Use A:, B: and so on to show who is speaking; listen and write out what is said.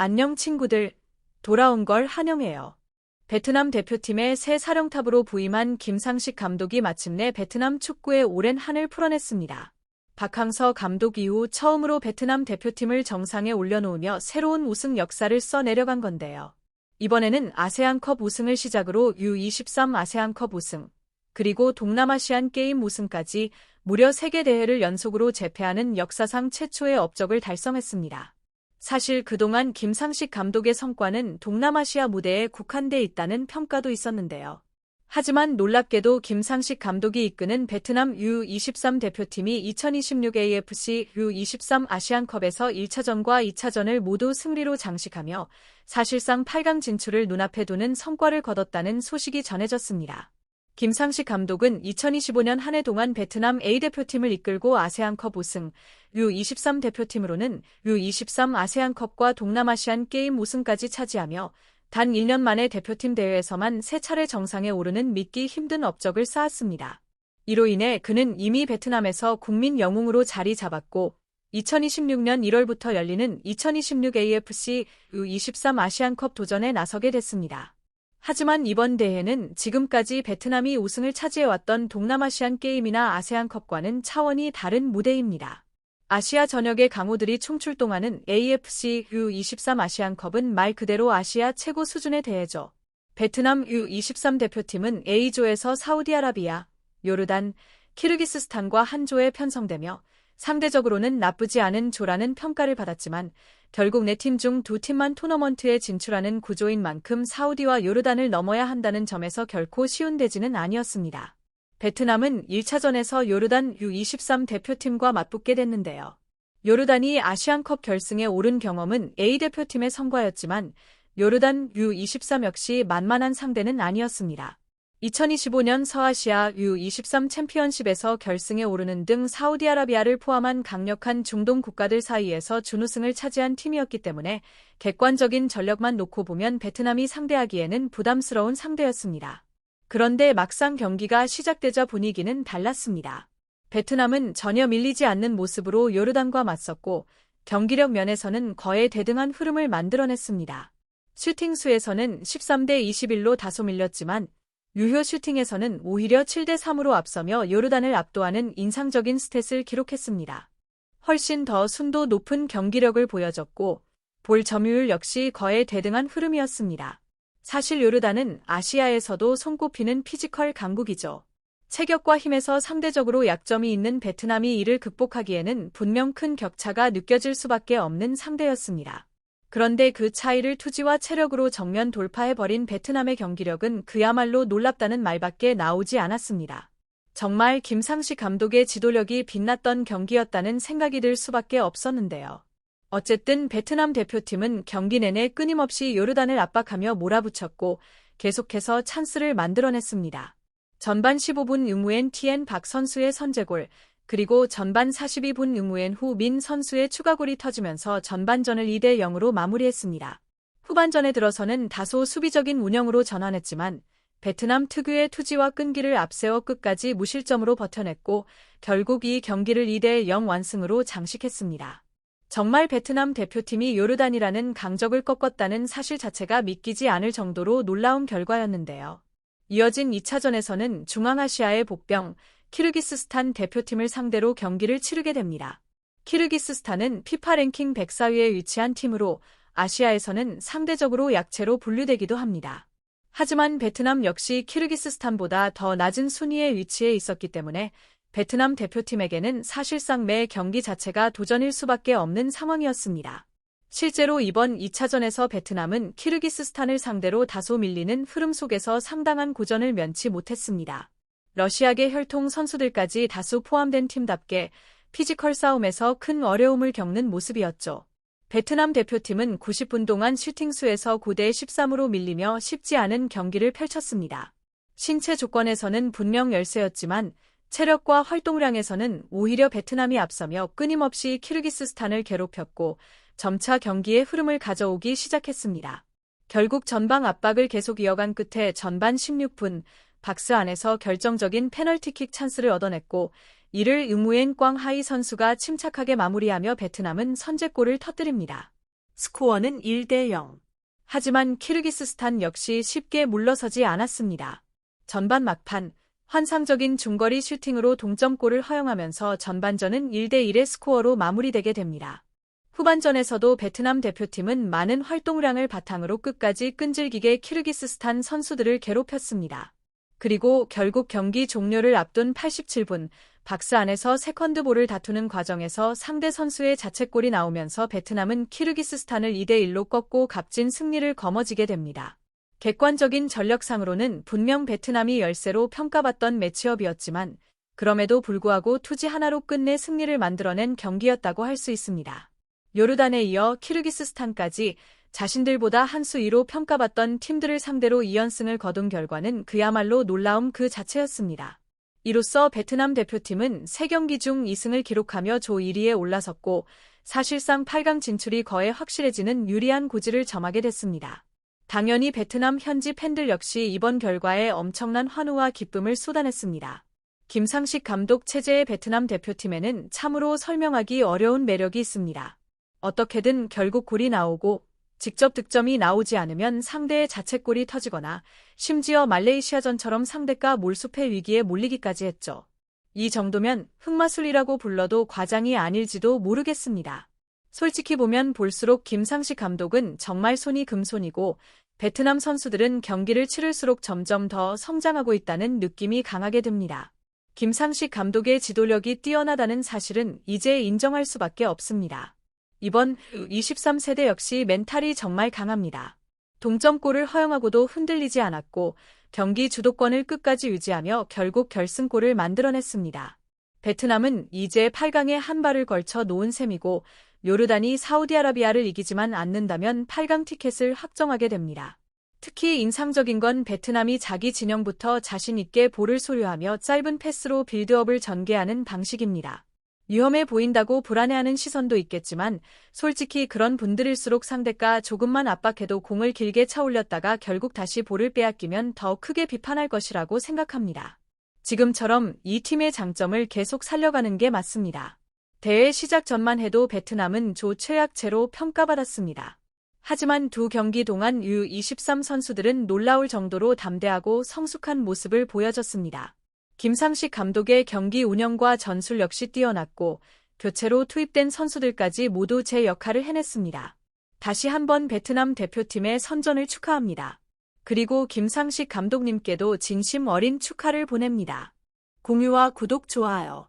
A: 안녕 친구들, 돌아온 걸 환영해요. 베트남 대표팀의 새 사령탑으로 부임한 김상식 감독이 마침내 베트남 축구의 오랜 한을 풀어냈습니다. 박항서 감독 이후 처음으로 베트남 대표팀을 정상에 올려놓으며 새로운 우승 역사를 써내려간 건데요. 이번에는 아세안컵 우승을 시작으로 U23 아세안컵 우승, 그리고 동남아시안 게임 우승까지 무려 3개 대회를 연속으로 제패하는 역사상 최초의 업적을 달성했습니다. 사실 그동안 김상식 감독의 성과는 동남아시아 무대에 국한돼 있다는 평가도 있었는데요. 하지만 놀랍게도 김상식 감독이 이끄는 베트남 U23 대표팀이 2026 AFC U23 아시안컵에서 1차전과 2차전을 모두 승리로 장식하며 사실상 8강 진출을 눈앞에 두는 성과를 거뒀다는 소식이 전해졌습니다. 김상식 감독은 2025년 한 해 동안 베트남 A대표팀을 이끌고 아세안컵 우승, U23 대표팀으로는 U23 아세안컵과 동남아시안 게임 우승까지 차지하며 단 1년 만에 대표팀 대회에서만 3차례 정상에 오르는 믿기 힘든 업적을 쌓았습니다. 이로 인해 그는 이미 베트남에서 국민 영웅으로 자리 잡았고 2026년 1월부터 열리는 2026 AFC U23 아시안컵 도전에 나서게 됐습니다. 하지만 이번 대회는 지금까지 베트남이 우승을 차지해왔던 동남아시안 게임이나 아세안컵과는 차원이 다른 무대입니다. 아시아 전역의 강호들이 총출동하는 AFC U23 아시안컵은 말 그대로 아시아 최고 수준의 대회죠. 베트남 U23 대표팀은 A조에서 사우디아라비아, 요르단, 키르기스스탄과 한 조에 편성되며 상대적으로는 나쁘지 않은 조라는 평가를 받았지만 결국 4팀 중 2팀만 토너먼트에 진출하는 구조인 만큼 사우디와 요르단을 넘어야 한다는 점에서 결코 쉬운 대지는 아니었습니다. 베트남은 1차전에서 요르단 U23 대표팀과 맞붙게 됐는데요. 요르단이 아시안컵 결승에 오른 경험은 A대표팀의 성과였지만 요르단 U23 역시 만만한 상대는 아니었습니다. 2025년 서아시아 U23 챔피언십에서 결승에 오르는 등 사우디아라비아를 포함한 강력한 중동 국가들 사이에서 준우승을 차지한 팀이었기 때문에 객관적인 전력만 놓고 보면 베트남이 상대하기에는 부담스러운 상대였습니다. 그런데 막상 경기가 시작되자 분위기는 달랐습니다. 베트남은 전혀 밀리지 않는 모습으로 요르단과 맞섰고 경기력 면에서는 거의 대등한 흐름을 만들어냈습니다. 슈팅 수에서는 13대 21로 다소 밀렸지만 유효 슈팅에서는 오히려 7대 3으로 앞서며 요르단을 압도하는 인상적인 스탯을 기록했습니다. 훨씬 더 순도 높은 경기력을 보여줬고 볼 점유율 역시 거의 대등한 흐름이었습니다. 사실 요르단은 아시아에서도 손꼽히는 피지컬 강국이죠. 체격과 힘에서 상대적으로 약점이 있는 베트남이 이를 극복하기에는 분명 큰 격차가 느껴질 수밖에 없는 상대였습니다. 그런데 그 차이를 투지와 체력으로 정면 돌파해버린 베트남의 경기력은 그야말로 놀랍다는 말밖에 나오지 않았습니다. 정말 김상식 감독의 지도력이 빛났던 경기였다는 생각이 들 수밖에 없었는데요. 어쨌든 베트남 대표팀은 경기 내내 끊임없이 요르단을 압박하며 몰아붙였고 계속해서 찬스를 만들어냈습니다. 전반 15분 응우엔 티엔 박 선수의 선제골, 그리고 전반 42분 응우엔 후 민 선수의 추가골이 터지면서 전반전을 2대 0으로 마무리했습니다. 후반전에 들어서는 다소 수비적인 운영으로 전환했지만 베트남 특유의 투지와 끈기를 앞세워 끝까지 무실점으로 버텨냈고 결국 이 경기를 2대 0 완승으로 장식했습니다. 정말 베트남 대표팀이 요르단이라는 강적을 꺾었다는 사실 자체가 믿기지 않을 정도로 놀라운 결과였는데요. 이어진 2차전에서는 중앙아시아의 복병 키르기스스탄 대표팀을 상대로 경기를 치르게 됩니다. 키르기스스탄은 피파 랭킹 104위에 위치한 팀으로 아시아에서는 상대적으로 약체로 분류되기도 합니다. 하지만 베트남 역시 키르기스스탄보다 더 낮은 순위에 위치해 있었기 때문에 베트남 대표팀에게는 사실상 매 경기 자체가 도전일 수밖에 없는 상황이었습니다. 실제로 이번 2차전에서 베트남은 키르기스스탄을 상대로 다소 밀리는 흐름 속에서 상당한 고전을 면치 못했습니다. 러시아계 혈통 선수들까지 다수 포함된 팀답게 피지컬 싸움에서 큰 어려움을 겪는 모습이었죠. 베트남 대표팀은 90분 동안 슈팅 수에서 9대 13으로 밀리며 쉽지 않은 경기를 펼쳤습니다. 신체 조건에서는 분명 열세였지만 체력과 활동량에서는 오히려 베트남이 앞서며 끊임없이 키르기스스탄을 괴롭혔고 점차 경기의 흐름을 가져오기 시작했습니다. 결국 전방 압박을 계속 이어간 끝에 전반 16분 박스 안에서 결정적인 페널티킥 찬스를 얻어냈고 이를 응우엔 꽝하이 선수가 침착하게 마무리하며 베트남은 선제골을 터뜨립니다. 스코어는 1대0. 하지만 키르기스스탄 역시 쉽게 물러서지 않았습니다. 전반 막판, 환상적인 중거리 슈팅으로 동점골을 허용하면서 전반전은 1대1의 스코어로 마무리되게 됩니다. 후반전에서도 베트남 대표팀은 많은 활동량을 바탕으로 끝까지 끈질기게 키르기스스탄 선수들을 괴롭혔습니다. 그리고 결국 경기 종료를 앞둔 87분, 박스 안에서 세컨드볼을 다투는 과정에서 상대 선수의 자책골이 나오면서 베트남은 키르기스스탄을 2대1로 꺾고 값진 승리를 거머쥐게 됩니다. 객관적인 전력상으로는 분명 베트남이 열세로 평가받던 매치업이었지만 그럼에도 불구하고 투지 하나로 끝내 승리를 만들어낸 경기였다고 할 수 있습니다. 요르단에 이어 키르기스스탄까지 자신들보다 한 수 위로 평가받던 팀들을 상대로 2연승을 거둔 결과는 그야말로 놀라움 그 자체였습니다. 이로써 베트남 대표팀은 3경기 중 2승을 기록하며 조 1위에 올라섰고 사실상 8강 진출이 거의 확실해지는 유리한 고지를 점하게 됐습니다. 당연히 베트남 현지 팬들 역시 이번 결과에 엄청난 환호와 기쁨을 쏟아냈습니다. 김상식 감독 체제의 베트남 대표팀에는 참으로 설명하기 어려운 매력이 있습니다. 어떻게든 결국 골이 나오고 직접 득점이 나오지 않으면 상대의 자책골이 터지거나 심지어 말레이시아전처럼 상대가 몰수패 위기에 몰리기까지 했죠. 이 정도면 흑마술이라고 불러도 과장이 아닐지도 모르겠습니다. 솔직히 보면 볼수록 김상식 감독은 정말 손이 금손이고 베트남 선수들은 경기를 치를수록 점점 더 성장하고 있다는 느낌이 강하게 듭니다. 김상식 감독의 지도력이 뛰어나다는 사실은 이제 인정할 수밖에 없습니다. 이번 U23 세대 역시 멘탈이 정말 강합니다. 동점골을 허용하고도 흔들리지 않았고 경기 주도권을 끝까지 유지하며 결국 결승골을 만들어냈습니다. 베트남은 이제 8강에 한 발을 걸쳐 놓은 셈이고 요르단이 사우디아라비아를 이기지만 않는다면 8강 티켓을 확정하게 됩니다. 특히 인상적인 건 베트남이 자기 진영부터 자신 있게 볼을 소유하며 짧은 패스로 빌드업을 전개하는 방식입니다. 위험해 보인다고 불안해하는 시선도 있겠지만 솔직히 그런 분들일수록 상대가 조금만 압박해도 공을 길게 차올렸다가 결국 다시 볼을 빼앗기면 더 크게 비판할 것이라고 생각합니다. 지금처럼 이 팀의 장점을 계속 살려가는 게 맞습니다. 대회 시작 전만 해도 베트남은 조 최약체로 평가받았습니다. 하지만 두 경기 동안 U23 선수들은 놀라울 정도로 담대하고 성숙한 모습을 보여줬습니다. 김상식 감독의 경기 운영과 전술 역시 뛰어났고 교체로 투입된 선수들까지 모두 제 역할을 해냈습니다. 다시 한번 베트남 대표팀의 선전을 축하합니다. 그리고 김상식 감독님께도 진심 어린 축하를 보냅니다. 공유와 구독, 좋아요.